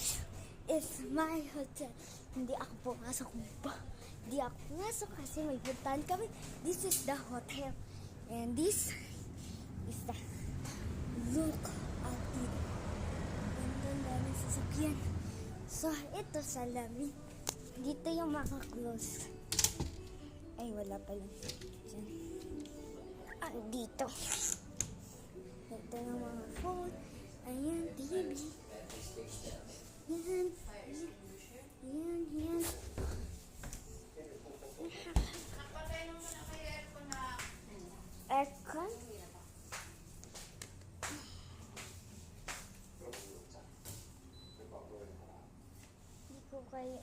This is my hotel. Hindi ako pumasok ba? Hindi ako pumasok kasi may puntahan kami. This is the hotel. And this is the look at it. Ang daming sasakyan. So, ito salamin. Dito yung mga clothes. Ay, wala pa yun. Diyan. Dito. Ito yung mga phone. Ayan, TV. Yan. Yan, yan. Aircon. Hindi ko kaya.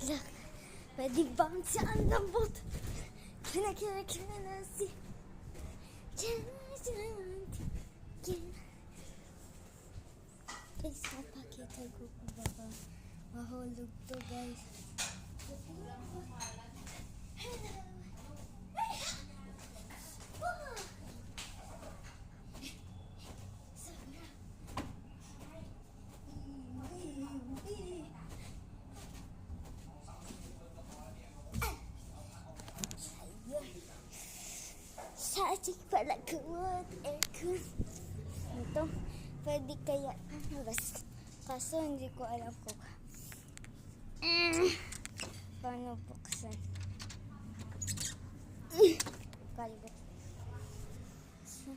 Look, pwede bang saan lambot? Kina na si. Guys, papakita ko kung baka mahulog to, guys. Hello! Sa ating palagawad, aircon. Ito, pwede kaya kaso hindi ko alam kung paano buksan. Kalibot. So,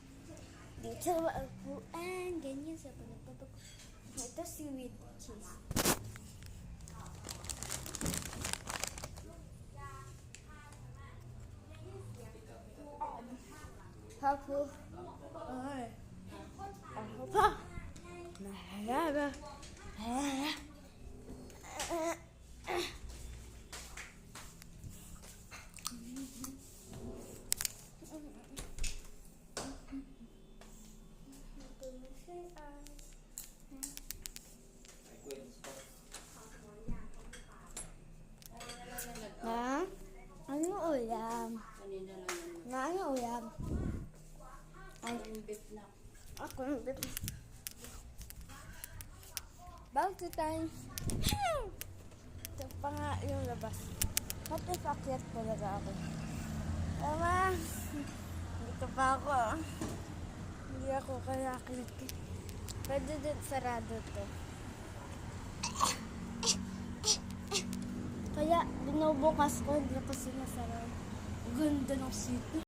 dito upuan, ganyan sa pagpapag. Ito si with cheese. Hapo. Ay. Ako pa. Mahalaga. Na? Ano ulam? Na ano ulam? Ay, ako yung beef. Bago time. Ito pa nga yung labas. Pati pakyat talaga ako. Tama. Dito pa ako. Hindi ako kalakit. Pwede din sarado to. Kaya binubukas ko, hindi kasi masarap. Ganda ng city.